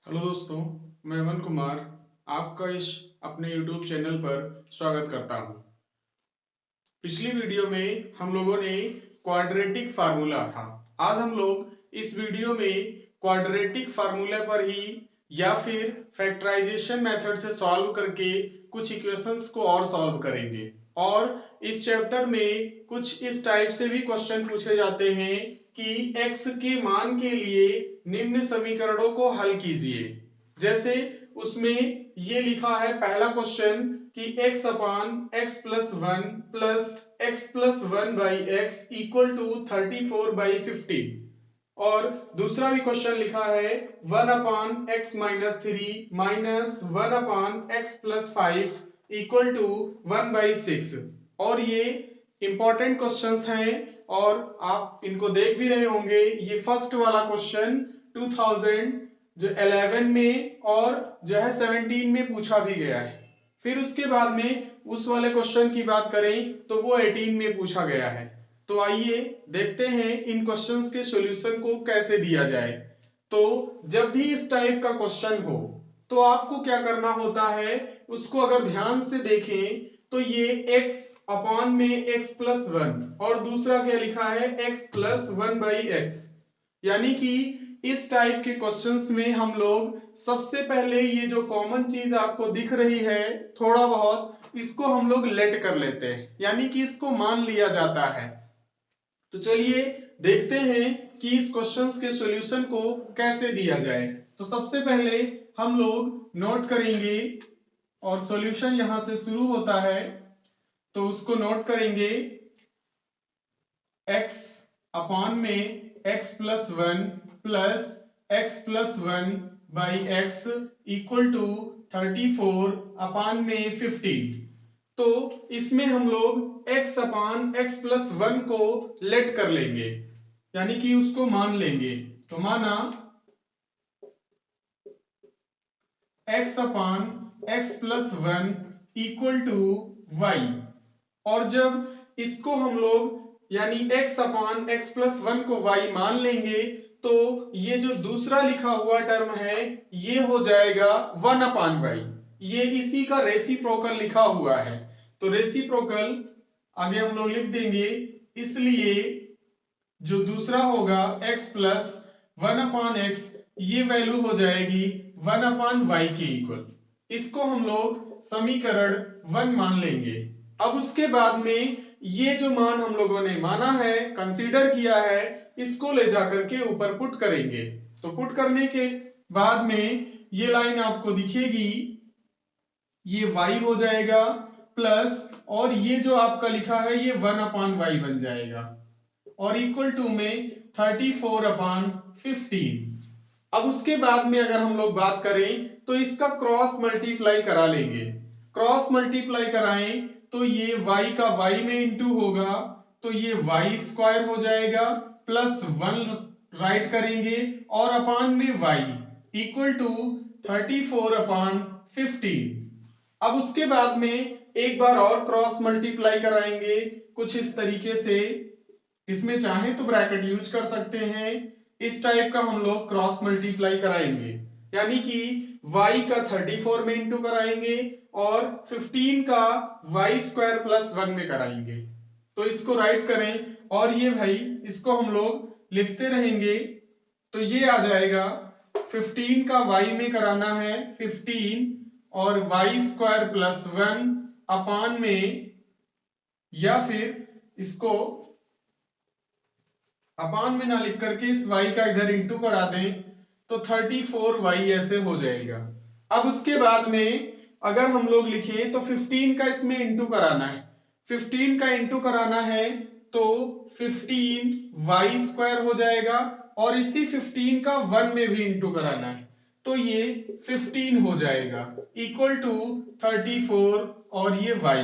Hello दोस्तों, मैं अमन कुमार आपका इस अपने YouTube चैनल पर स्वागत करता हूं। पिछली वीडियो में हम लोगों ने क्वाड्रेटिक फार्मूला था। आज हम लोग इस वीडियो में क्वाड्रेटिक फार्मूला पर ही या फिर फैक्टराइजेशन मेथड से सॉल्व करके कुछ इक्वेशंस को और सॉल्व करेंगे। और इस चैप्टर में कुछ इस टाइप से भी क्वेश्चन पूछे जाते हैं कि x के मान के लिए निम्न समीकरणों को हल कीजिए। जैसे उसमें ये लिखा है पहला क्वेश्चन कि x upon x plus one plus x plus one by x equal to 34/15। और दूसरा भी क्वेश्चन लिखा है 1/x-3 minus 1/x+5 equal to 1/6। और ये इंपॉर्टेंट क्वेश्चंस हैं और आप इनको देख भी रहे होंगे। ये फर्स्ट वाला क्वेश्चन 2011 में और जो है 17 में पूछा भी गया है। फिर उसके बाद में उस वाले क्वेश्चन की बात करें तो वो 18 में पूछा गया है। तो आइए देखते हैं इन क्वेश्चंस के सॉल्यूशन को कैसे दिया जाए। तो जब भी इस टाइप का क्वेश्चन हो तो आपको क्या करना होता है, उसको अगर ध्यान से देखें तो ये x अपान में x प्लस वन और दूसरा क्या लिखा है x plus one by x. यानी कि इस टाइप के क्वेश्चंस में हम लोग सबसे पहले ये जो कॉमन चीज आपको दिख रही है थोड़ा बहुत, इसको हम लोग लेट कर लेते हैं, यानी कि इसको मान लिया जाता है। तो चलिए देखते हैं कि इस क्वेश्चंस के सॉल्यूशन को कैसे दिया जाए। तो सबसे पहले हम लोग नोट करेंगे और सॉल्यूशन यहां से शुरू होता है तो उसको नोट करेंगे। x अपॉन में x plus one plus x plus one by x equal to 34 upon में 15। तो इसमें हम लोग x upon x plus one को लेट कर लेंगे, यानी कि उसको मान लेंगे। तो माना x upon x plus one equal to y. और जब इसको हम लोग यानी x upon x plus one को y मान लेंगे तो ये जो दूसरा लिखा हुआ टर्म है ये हो जाएगा 1/y। ये इसी का रेसिप्रोकल लिखा हुआ है। तो रेसिप्रोकल आगे हम लोग लिख देंगे, इसलिए जो दूसरा होगा x प्लस 1/x, ये वैल्यू हो जाएगी 1/y के इक्वल। इसको हम लोग समीकरण 1 मान लेंगे। अब उसके बाद में ये जो मान हम लोगों ने माना है, कंसीडर किया है, इसको ले जाकर के ऊपर पुट करेंगे। तो पुट करने के बाद में ये लाइन आपको दिखेगी, ये y हो जाएगा प्लस और ये जो आपका लिखा है ये 1/y बन जाएगा और इक्वल टू में 34/15। अब उसके बाद में अगर हम लोग बात करें तो इसका क्रॉस मल्टीप्लाई करा लेंगे। क्रॉस मल्टीप्लाई कराएं तो ये y का y में इंटू होगा तो ये y स्क्वायर हो जाएगा प्लस वन राइट करेंगे और अपान में y इक्वल टू 34/15। अब उसके बाद में एक बार और क्रॉस मल्टीप्लाई कराएंगे कुछ इस तरीके से। इसमें चाहे तो ब्रैकेट यूज कर सकते हैं। इस टाइप का हम लोग क्रॉस मल्टीप्लाई कराएंगे, यानी कि y का 34 में इंटू कराएंगे और 15 का y स्क्वायर प्लस वन में कराएंगे। तो इसको राइट करें और ये भाई इसको हम लोग लिखते रहेंगे। तो ये आ जाएगा 15 का y में कराना है 15 और y square plus one upon में, या फिर इसको अपान में ना लिख करके इस y का इधर इंटू करा दें तो 34y ऐसे हो जाएगा। अब उसके बाद में अगर हम लोग लिखें तो 15 का इसमें इंटू कराना है, 15 का इंटू कराना है तो 15y स्क्वायर हो जाएगा और इसी 15 का 1 में भी इंटू कराना है तो ये 15 हो जाएगा इक्वल टू 34 और ये y।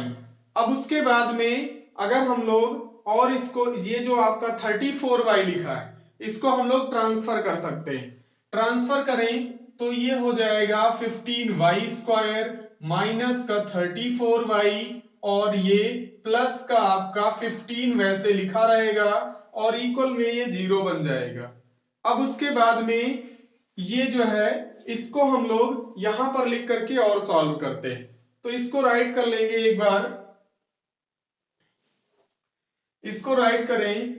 अब उसके बाद में अगर हम लोग और इसको ये जो आपका 34y लिखा है इसको हम लोग ट्रांसफर कर सकते हैं। ट्रांसफर करें तो ये हो जाएगा 15y स्क्वायर माइनस का 34y और ये प्लस का आपका 15 वैसे लिखा रहेगा और इक्वल में ये जीरो बन जाएगा। अब उसके बाद में ये जो है इसको हम लोग यहां पर लिख करके और सॉल्व करते हैं। तो इसको राइट कर लेंगे एक बार, इसको राइट करें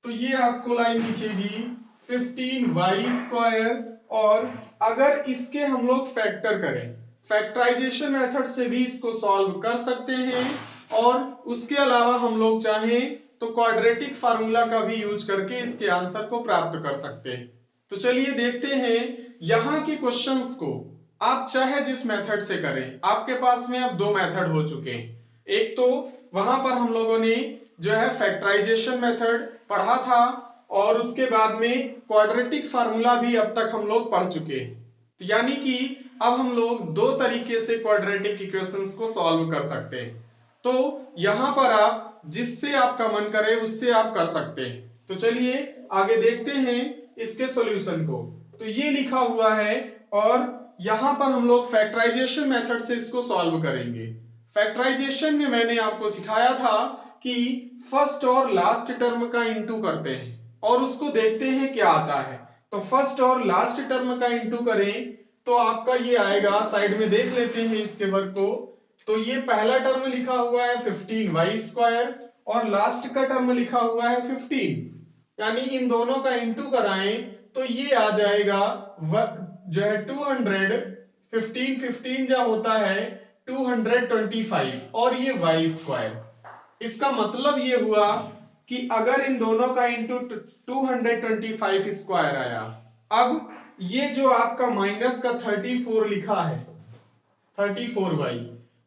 तो ये आपको लाइन दिखेगी 15y² और अगर इसके हम लोग फैक्टर करें, फैक्टराइजेशन मेथड से भी इसको सॉल्व कर सकते हैं और उसके अलावा हम लोग चाहें तो क्वाड्रेटिक फार्मूला का भी यूज करके इसके आंसर को प्राप्त कर सकते हैं। तो चलिए देखते हैं यहां के क्वेश्चंस को आप चाहे जिस मेथड से करें, आपके पास में अब दो मेथड हो चुके हैं। एक तो वहां पर हम लोगों ने जो है फैक्टराइजेशन मेथड पढ़ा था और उसके बाद में क्वाड्रेटिक फार्मूला भी अब तक हम लोग पढ़ चुके हैं। तो यानी कि अब हम लोग दो तरीके से क्वाड्रेटिक इक्वेशंस को सॉल्व कर सकते हैं। तो यहां पर आप जिससे आपका मन करे उससे आप कर सकते हैं। तो चलिए आगे देखते हैं इसके सॉल्यूशन को। तो ये लिखा हुआ है और यहां पर हम लोग फैक्टराइजेशन मेथड से इसको सॉल्व करेंगे। फैक्टराइजेशन में मैंने आपको सिखाया था कि फर्स्ट और लास्ट टर्म का इंटू करते हैं और उसको देखते हैं क्या आता है। तो फर्स्ट और लास्ट टर्म का इंटू करें तो आपका ये आएगा, साइड में देख लेते हैं इसके वर्क को। तो ये पहला टर्म लिखा हुआ है 15y² और लास्ट का टर्म लिखा हुआ है 15, यानी इन दोनों का इंटू कराएं तो ये आ जाएगा जो है 200, 15 15 जो होता है 225 और ये y²। इसका मतलब ये हुआ कि अगर इन दोनों का इंटू 225² आया, अब ये जो आपका माइनस का 34 लिखा है 34y,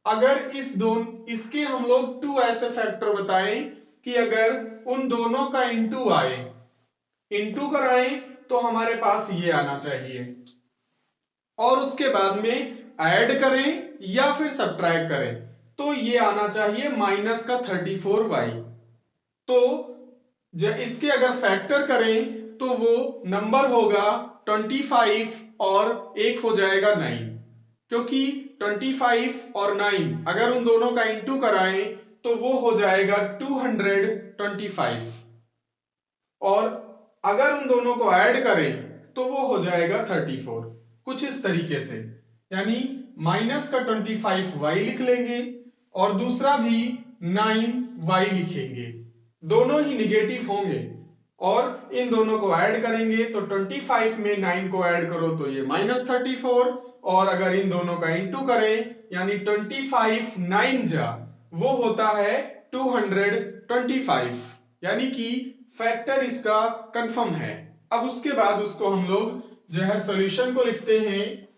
अगर इसके हम लोग 2 ऐसे फैक्टर बताएं कि अगर उन दोनों का इंटू आए, इंटू कराएं तो हमारे पास ये आना चाहिए और उसके बाद में ऐड करें या फिर सब्ट्रैक्ट करें तो ये आना चाहिए माइनस का 34y। तो जब इसके अगर फैक्टर करें तो वो नंबर होगा 25 और एक हो जाएगा 9, क्योंकि 25 और 9 अगर उन दोनों का इंटू कराएं तो वो हो जाएगा 225 और अगर उन दोनों को ऐड करें तो वो हो जाएगा 34। कुछ इस तरीके से, यानी माइनस का 25y लिख लेंगे और दूसरा भी 9y लिखेंगे, दोनों ही निगेटिव होंगे और इन दोनों को ऐड करेंगे तो 25 में 9 को ऐड करो तो ये माइनस 34 और अगर इन दोनों का इंटू करें यानी 25 9 जा वो होता है 225, यानी कि फैक्टर इसका कंफर्म है। अब उसके बाद उसको हम लोग जो है सॉल्यूशन को लिखते हैं।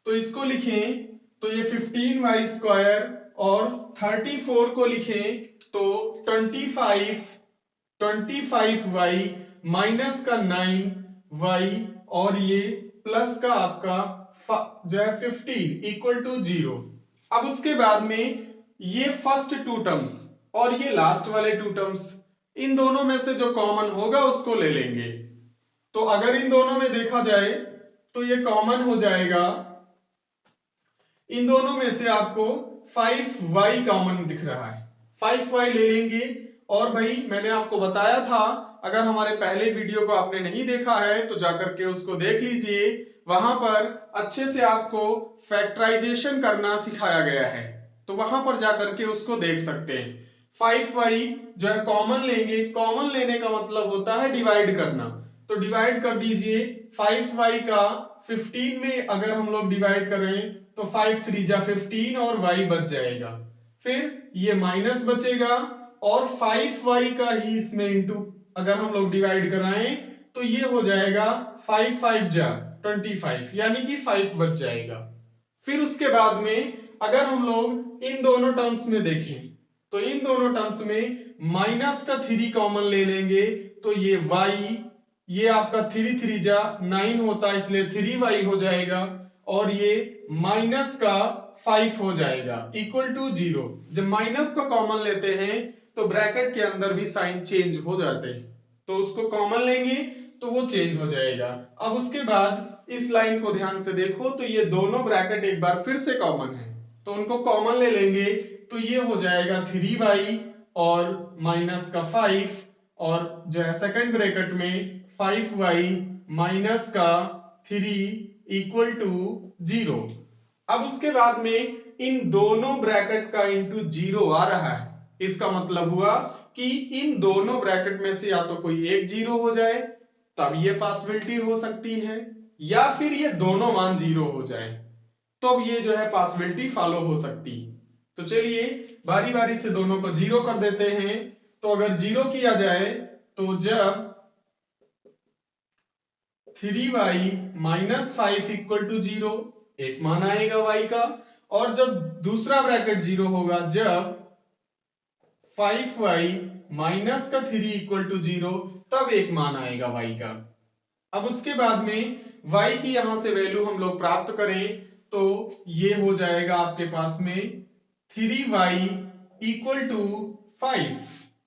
तो इसको लिखें तो ये 15y² और 34 को लिखें तो 25y माइनस का 9y और ये प्लस का आपका जो है 15 इक्वल टू 0। अब उसके बाद में ये फर्स्ट टू टर्म्स और ये लास्ट वाले टू टर्म्स, इन दोनों में से जो कॉमन होगा उसको ले लेंगे। तो अगर इन दोनों में देखा जाए तो ये कॉमन हो जाएगा, इन दोनों में से आपको 5y कॉमन दिख रहा है, 5y ले लेंगे। और भाई मैंने आपको बताया था, अगर हमारे पहले वीडियो को आपने नहीं देखा है तो जाकर के उसको देख लीजिए, वहां पर अच्छे से आपको फैक्टराइजेशन करना सिखाया गया है, तो वहां पर जाकर के उसको देख सकते हैं। 5y जो है कॉमन लेंगे, कॉमन लेने का मतलब होता है डिवाइड करना, तो डिवाइड कर दीजिए 5y का 15 में अगर हम लोग डिवाइड करें तो 5 3 जा 15 और y बच जाएगा, फिर ये माइनस बचेगा और 5y का ही इसमें इंटू अगर हम लोग डिवाइड कराएं तो ये हो जाएगा 5 5 जा 25, यानी कि 5 बच जाएगा। फिर उसके बाद में अगर हम लोग इन दोनों टर्म्स में देखें तो इन दोनों टर्म्स में माइनस का 3 कॉमन ले लेंगे तो ये y, ये आपका 3 3 जा 9 होता है इसलिए 3y हो जाएगा और ये माइनस का 5 हो जाएगा इक्वल टू 0। जब माइनस को कॉमन लेते हैं तो ब्रैकेट के अंदर भी साइन चेंज हो जाते हैं, तो उसको कॉमन लेंगे तो वो चेंज हो जाएगा। अब उसके बाद इस लाइन को ध्यान से देखो तो ये दोनों ब्रैकेट एक बार फिर से कॉमन है, तो उनको कॉमन ले लेंगे तो ये हो जाएगा 3y और माइनस का 5 और जो है सेकंड ब्रैकेट में 5y माइनस का 3 इक्वल टू 0। अब उसके बाद में इन दोनों ब्रैकेट का इंटू 0 आ रहा है, इसका मतलब हुआ कि इन दोनों ब्रैकेट में से या तो कोई एक 0 हो जाए, तब ये पॉसिबिलिटी हो सकती है, या फिर ये दोनों मान 0 हो जाए, तो अब ये जो है पॉसिबिलिटी फॉलो हो सकती। तो चलिए बारी बारी से दोनों को 0 कर देते हैं। तो अगर 0 किया जाए तो जब 3y माइनस 5 इक्वल टू 0 एक मान आएगा y का, और जब दूसरा ब्रैकेट 0 होगा जब 5y माइनस का 3 इक्वल टू 0 तब एक मान आएगा y का। अब उसके बाद में y की यहां से वैल्यू हम लोग प्राप्त करें तो ये हो जाएगा आपके पास में 3y इक्वल टू 5।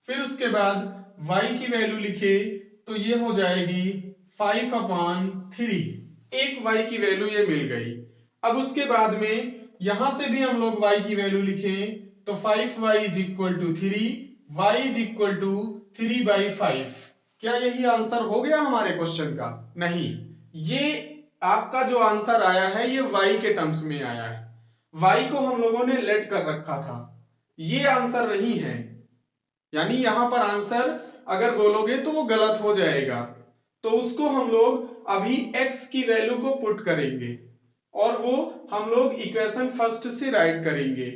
फिर उसके बाद y की वैल्यू लिखे तो ये हो जाएगी 5/3। एक y की वैल्यू ये मिल गई। अब उसके बाद में यहां से भी हम लोग y की वैल्यू लिखें तो 5y is equal to 3, y is equal to 3/5। क्या यही आंसर हो गया हमारे क्वेश्चन का? नहीं, ये आपका जो आंसर आया है ये y के टर्म्स में आया है। y को हम लोगों ने लेट कर रखा था, ये आंसर नहीं है। यानी यहां पर आंसर अगर बोलोगे तो वो गलत हो जाएगा, तो उसको हम लोग अभी x की वैल्यू को पुट करेंगे और वो हम लोग इक्वेशन फर्स्ट से राइट करेंगे।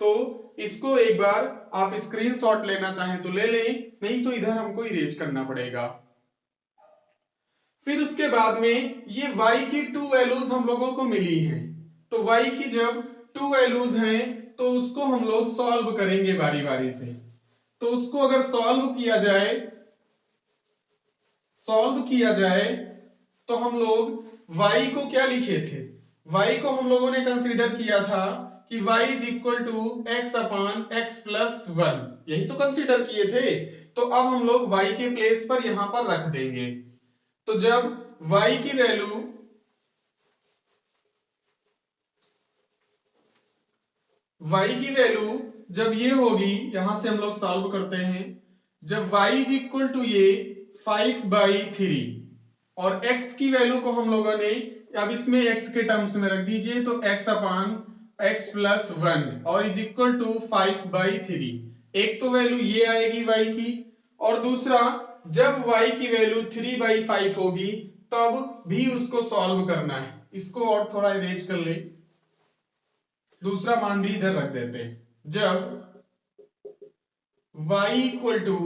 तो इसको एक बार आप स्क्रीनशॉट लेना चाहें तो ले लें, नहीं तो इधर हमको इरेज करना पड़ेगा। फिर उसके बाद में ये y की 2 वैल्यूज हम लोगों को मिली हैं, तो y की जब 2 वैल्यूज हैं तो उसको हम लोग सॉल्व करेंगे बारी बारी से। तो उसको अगर सॉल्व किया जाए तो हम लोग y को क्या लिखे थे? y को हम लोगों ने कंसीडर किया था कि y is equal to x upon x plus 1, यही तो कंसीडर किए थे। तो अब हम लोग y के प्लेस पर यहां पर रख देंगे। तो जब y की वैल्यू जब ये होगी, यहां से हम लोग सॉल्व करते हैं, जब y इज इक्वल टू ये 5/3 और x की वैल्यू को हम लोगों ने अब इसमें x के टर्म्स में रख दीजिए, तो x अपॉन x प्लस 1 और इज इक्वल टू 5/3। एक तो वैल्यू ये आएगी y की, और दूसरा जब y की वैल्यू 3/5 होगी तब भी उसको सॉल्व करना है। इसको और थोड़ा इरेज कर ले, दूसरा मान भी इधर रख देते हैं। जब y इक्वल टू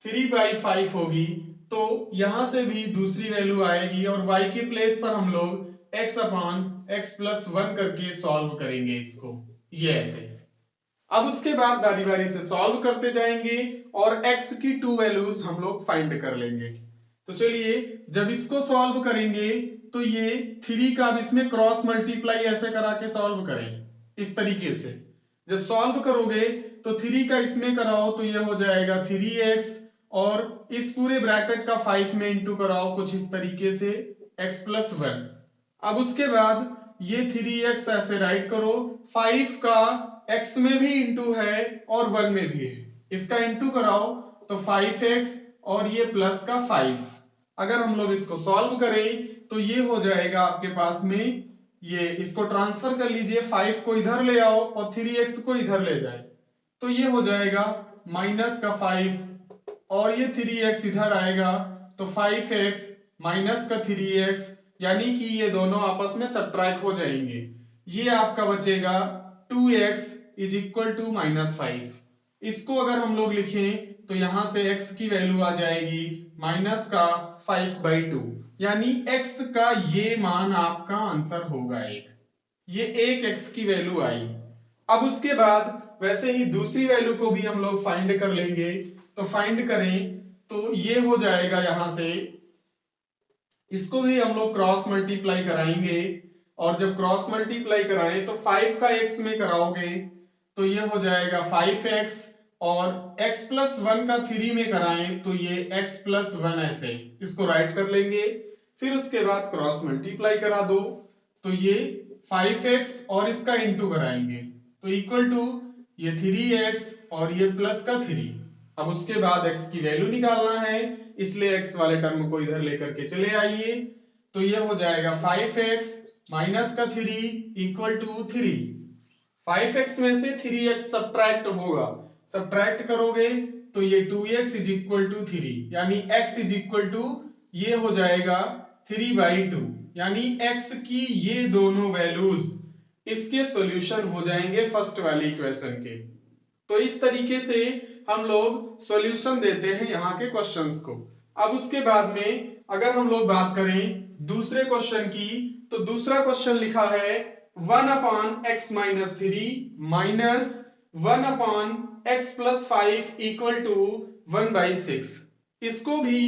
3/5 होगी तो यहां से भी दूसरी वैल्यू आएगी और y के प्लेस पर हम लोग x अपॉन x प्लस 1 करके सॉल्व करेंगे इसको, ये ऐसे। अब उसके बाद बारी बारी से सॉल्व करते जाएंगे और x की 2 वैल्यूज हम लोग फाइंड कर लेंगे। तो चलिए जब इसको सॉल्व करेंगे तो ये 3 का अब इसमें क्रॉस मल्टीप्लाई ऐसे करा के सॉल्व करें, इस तरीके से। जब सॉल्व करोगे तो 3 का इसमें कराओ तो ये हो जाएगा 3x, और इस पूरे ब्रैकेट का 5 में इंटू कराओ कुछ इस तरीके से x प्लस 1। अब उसके बाद ये 3x ऐसे राइट करो, 5 का x में भी इंटू है और 1 में भी है, इसका इंटू कराओ तो 5x और ये प्लस का 5। अगर हम लोग इसको सॉल्व करें तो ये हो जाएगा आपके पास में, ये इसको ट्रांसफर कर लीजिए, 5 को इधर ले आओ और 3x को इधर ले जाए तो ये हो जाएगा माइनस का 5, और ये 3x इधर आएगा तो 5x माइनस का 3x, यानी कि ये दोनों आपस में सब्ट्रैक्ट हो जाएंगे। ये आपका बचेगा 2x इज इक्वल टू -5। इसको अगर हम लोग लिखें तो यहां से x की वैल्यू आ जाएगी माइनस का 5/2, यानी x का ये मान आपका आंसर होगा एक, ये एक x की वैल्यू आई। अब उसके बाद वैसे ही दूसरी वैल्यू को भी हम लोग फाइंड कर लेंगे। तो फाइंड करें तो ये हो जाएगा, यहां से इसको भी हम लोग क्रॉस मल्टीप्लाई कराएंगे, और जब क्रॉस मल्टीप्लाई कराएं तो 5 का x में कराओगे तो ये हो जाएगा 5x, और x प्लस 1 का 3 में कराएं तो ये x प्लस 1 ऐसे, इसको राइट कर लेंगे। फिर उसके बाद क्रॉस मल्टीप्लाई करा दो तो ये 5x और इसका इंटू कराएंगे तो इक्वल टू ये 3x और ये प्लस का 3। अब उसके बाद x की वैल्यू निकालना है, इसलिए x वाले टर्म को इधर लेकर के चले आइए। तो ये हो जाएगा 5x माइनस का 3 इक्वल टू 3। 5x में से 3x सब्ट्रैक्ट होगा, सब्ट्रैक्ट करोगे तो ये 2x इज इक्वल टू 3, यानी x इज इक्वल टू ये हो जाएगा 3/2, यानी x की ये दोनों वैल्यूज इसके सॉल्यूशन हो जाएंगे फर्स्ट वाली इक्वेशन के। तो इस तरीके से हम लोग सॉल्यूशन देते हैं यहाँ के क्वेश्चंस को। अब उसके बाद में अगर हम लोग बात करें दूसरे क्वेश्चन की, तो दूसरा क्वेश्चन लिखा है 1/x minus 3 minus 1/x plus 5 equal to 1/6। इसको भी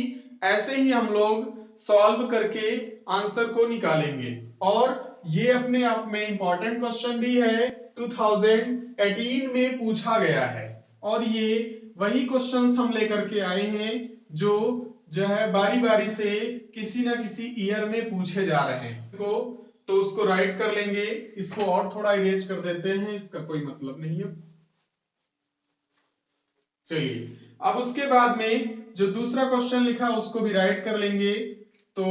ऐसे ही हम लोग सॉल्व करके आंसर को निकालेंगे, और ये अपने आप में इंपॉर्टेंट क्वेश्चन भी है, 2018 में पूछा गया है, और ये वही क्वेश्चंस हम लेकर के आए हैं जो है बारी बारी से किसी ना किसी ईयर में पूछे जा रहे हैं। तो उसको राइट कर लेंगे, इसको और थोड़ा इरेज कर देते हैं, इसका कोई मतलब नहीं है। चलिए अब उसके बाद में जो दूसरा क्वेश्चन लिखा उसको भी राइट कर लेंगे। तो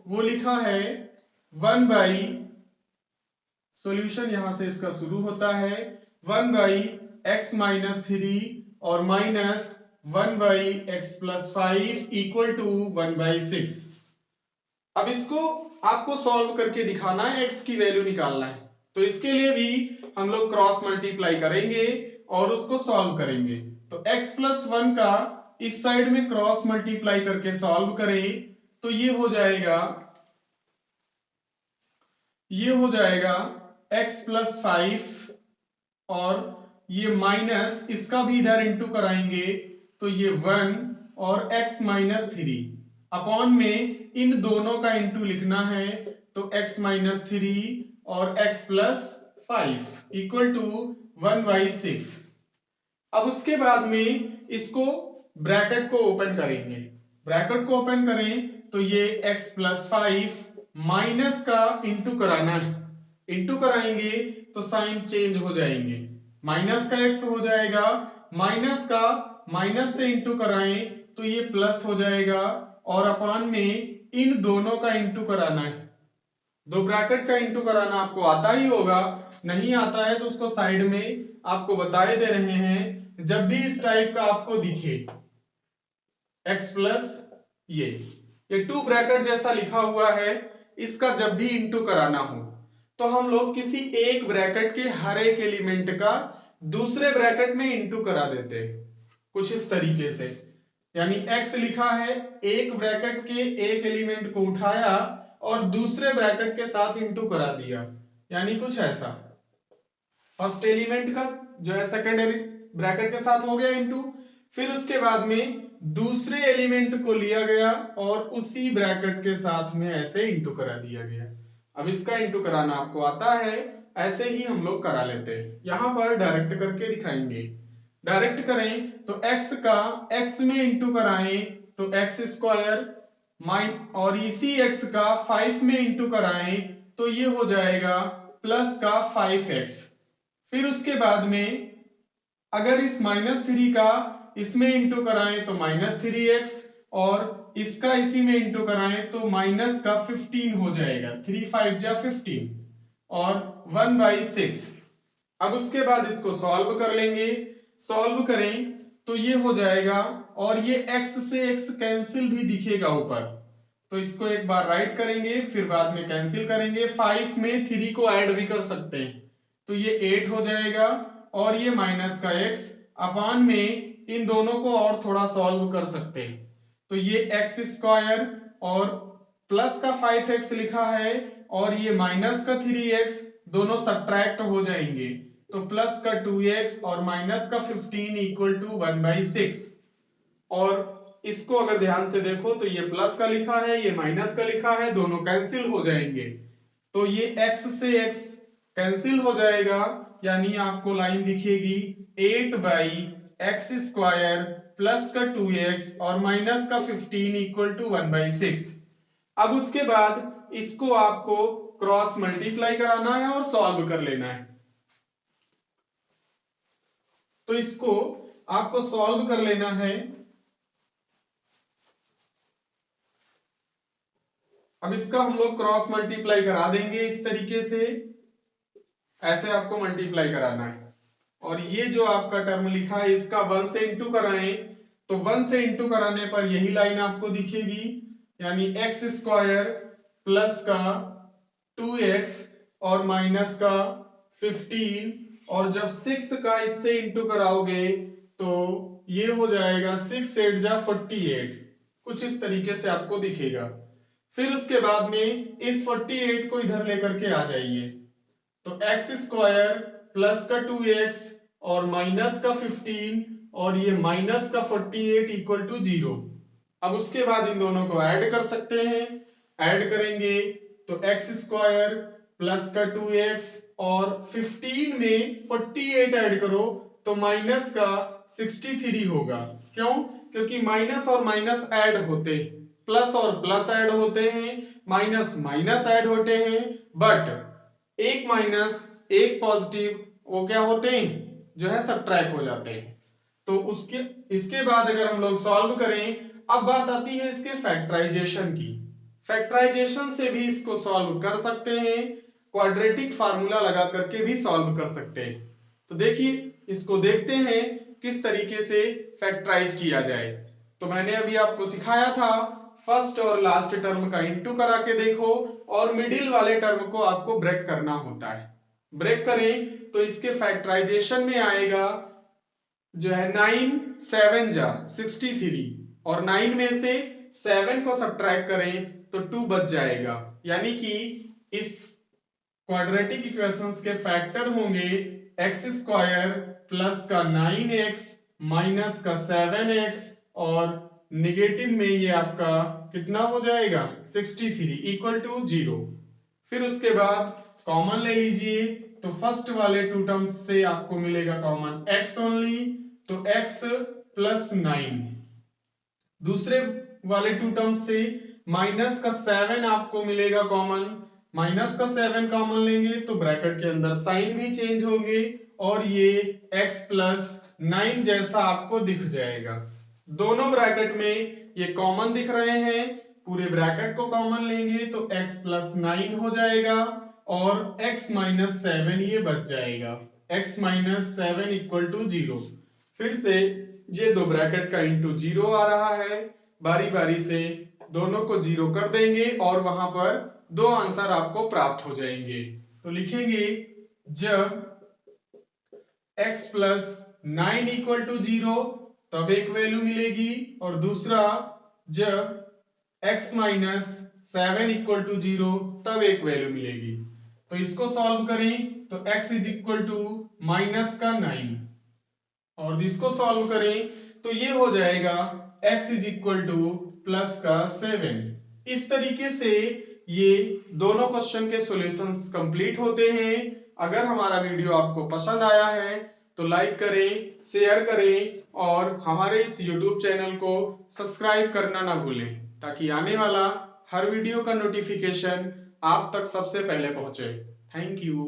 वो लिखा है 1 सॉल्यूशन यहां से इसका शुरू होता है 1/x माइनस 3 और minus 1/x plus 5 equal to 1/6। अब इसको आपको सॉल्व करके दिखाना है, x की वैल्यू निकालना है। तो इसके लिए भी हम लोग क्रॉस मल्टीप्लाई करेंगे और उसको सॉल्व करेंगे। तो x प्लस 1 का इस साइड में क्रॉस मल्टीप्लाई करके सॉल्व करें तो ये हो जाएगा x प्लस 5, और ये माइनस इसका भी इधर इंटू कराएंगे तो ये 1 और x माइनस 3 अपॉन में इन दोनों का इंटू लिखना है, तो x माइनस 3 और x प्लस 5 इक्वल टू 1/6। अब उसके बाद में इसको ब्रैकेट को ओपन करेंगे, ब्रैकेट को ओपन करें तो ये x प्लस 5 माइनस का इंटू कराना है, इंटू कराएंगे तो साइन चेंज हो जाएंगे, माइनस का x हो जाएगा, माइनस का माइनस से इंटू कराएं तो ये प्लस हो जाएगा, और अपान में इन दोनों का इंटू कराना है। दो ब्रैकेट का इंटू कराना आपको आता ही होगा, नहीं आता है तो उसको साइड में आपको बताए दे रहे हैं। जब भी इस टाइप का आपको दिखे x प्लस ये टू ब्रैकेट जैसा लिखा हुआ है, इसका जब भी इंटू कराना हो तो हम लोग किसी एक ब्रैकेट के हर एक एलिमेंट का दूसरे ब्रैकेट में इंटू करा देते हैं, कुछ इस तरीके से। यानी x लिखा है, एक ब्रैकेट के एक एलिमेंट को उठाया और दूसरे ब्रैकेट के साथ इंटू करा दिया, यानी कुछ ऐसा। फर्स्ट एलिमेंट का जो है सेकेंडरी ब्रैकेट के साथ हो गया इंटू, फिर उसके बाद में दूसरे एलिमेंट को लिया गया और उसी ब्रैकेट के साथ में ऐसे इंटू करा दिया गया। अब इसका इंटू कराना आपको आता है, ऐसे ही हम लोग करा लेते हैं। यहां पर डायरेक्ट करके दिखाएंगे, डायरेक्ट करें तो x का x में इंटू कराएं तो x स्क्वायर माइन, और इसी x का 5 में इंटू कराएं तो ये हो जाएगा प्लस का 5x। फिर उसके बाद में अगर इस -3 का इसमें इंटू कराएं तो -3x, और इसका इसी में इंटू कराएं तो माइनस का 15 हो जाएगा, 3 5 जा 15 और 1/6। अब उसके बाद इसको सॉल्व कर लेंगे, सॉल्व करें तो ये हो जाएगा, और ये x से x कैंसिल भी दिखेगा ऊपर, तो इसको एक बार राइट करेंगे फिर बाद में कैंसिल करेंगे। 5 में 3 को ऐड भी कर सकते हैं तो ये 8 हो जाएगा, और ये माइनस का x अपान में इन दोनों को और थोड़ा सॉल्व कर सकते हैं, तो ये x स्क्वायर और प्लस का 5x लिखा है और ये माइनस का 3x दोनों सब्ट्रैक्ट हो जाएंगे, तो प्लस का 2x और माइनस का 15 इक्वल टू 1/6। और इसको अगर ध्यान से देखो तो ये प्लस का लिखा है, ये माइनस का लिखा है, दोनों कैंसिल हो जाएंगे, तो ये x से x कैंसिल हो जाएगा, यानी आपको लाइन दिखेगी 8/x स्क्वायर प्लस का 2x और माइनस का 15 इक्वल टू 1/6। अब उसके बाद इसको आपको क्रॉस मल्टीप्लाई कराना है और सॉल्व कर लेना है। तो इसको आपको सॉल्व कर लेना है, अब इसका हम लोग क्रॉस मल्टीप्लाई करा देंगे इस तरीके से, ऐसे आपको मल्टीप्लाई कराना है। और ये जो आपका टर्म लिखा है इसका 1 से इंटू कराएं, तो 1 से इंटू कराने पर यही लाइन आपको दिखेगी, यानी एक्स स्क्वायर प्लस का 2x और माइनस का 15, और जब 6 का इससे इंटू कराओगे तो ये हो जाएगा 6 8 जा 48, कुछ इस तरीके से आपको दिखेगा। फिर उसके बाद में इस 48 को इधर लेकर के आ जाइए, तो एक्स स्क्वायर प्लस का 2x और माइनस का 15 और ये माइनस का 48 इक्वल टू 0। अब उसके बाद इन दोनों को ऐड कर सकते हैं, ऐड करेंगे तो एक्स स्क्वायर प्लस का 2x और 15 में 48 ऐड करो तो माइनस का 63 होगा। क्यों? क्योंकि माइनस और माइनस ऐड होते, प्लस और प्लस ऐड होते हैं, माइनस माइनस ऐड होते हैं, बट एक माइनस एक पॉजिटिव वो क्या होते हैं, जो है सब्ट्रैक्ट हो जाते हैं। तो उसके इसके बाद अगर हम लोग सॉल्व करें, अब बात आती है इसके फैक्टराइजेशन की। फैक्टराइजेशन से भी इसको सॉल्व कर सकते हैं, क्वाड्रेटिक फार्मूला लगा करके भी सॉल्व कर सकते हैं। तो देखिए इसको देखते हैं किस तरीके से फैक्टराइज किया जाए। तो मैंने अभी आपको सिखाया था फर्स्ट और लास्ट टर्म का इंटू करा के देखो, और मिडिल वाले टर्म को आपको ब्रेक करना होता है। ब्रेक करें तो इसके फैक्टराइजेशन में आएगा जो है 9 7 जा 63, और 9 में से 7 को सब्ट्रैक्ट करें तो 2 बच जाएगा, यानी कि इस क्वाड्रेटिक इक्वेशंस के फैक्टर होंगे एक्स स्क्वायर प्लस का 9x माइनस का 7x, और निगेटिव में ये आपका कितना हो जाएगा 63 इक्वल टू 0। फिर उसके बाद कॉमन ले लीजिए, तो फर्स्ट वाले टू टर्म्स से आपको मिलेगा कॉमन x ओनली, तो x प्लस 9, दूसरे वाले टू टर्म्स से माइनस का 7 आपको मिलेगा कॉमन, माइनस का 7 कॉमन लेंगे तो ब्रैकेट के अंदर साइन भी चेंज होंगे और ये x प्लस 9 जैसा आपको दिख जाएगा। दोनों ब्रैकेट में ये कॉमन दिख रहे हैं, पूरे ब्रैकेट को कॉमन लेंगे तो x प्लस 9 हो जाएगा और x माइनस 7 ये बच जाएगा, x माइनस 7 इक्वल टू 0। फिर से ये दो ब्रैकेट का इंटू 0 आ रहा है, बारी बारी से दोनों को 0 कर देंगे और वहां पर दो आंसर आपको प्राप्त हो जाएंगे। तो लिखेंगे जब x प्लस 9 इक्वल टू 0 तब एक वैल्यू मिलेगी, और दूसरा जब x माइनस 7 इक्वल टू 0 तब एक वैल्यू मिलेगी। तो इसको सॉल्व करें तो x is equal to minus का 9, और इसको सॉल्व करें तो ये हो जाएगा x is equal two plus का 7। इस तरीके से ये दोनों क्वेश्चन के सॉल्यूशंस कंप्लीट होते हैं। अगर हमारा वीडियो आपको पसंद आया है तो लाइक करें, शेयर करें और हमारे इस YouTube चैनल को सब्सक्राइब करना ना भूलें, ताकि आने वाला हर वीडियो का नोटिफिकेशन आप तक सबसे पहले पहुंचे। Thank you.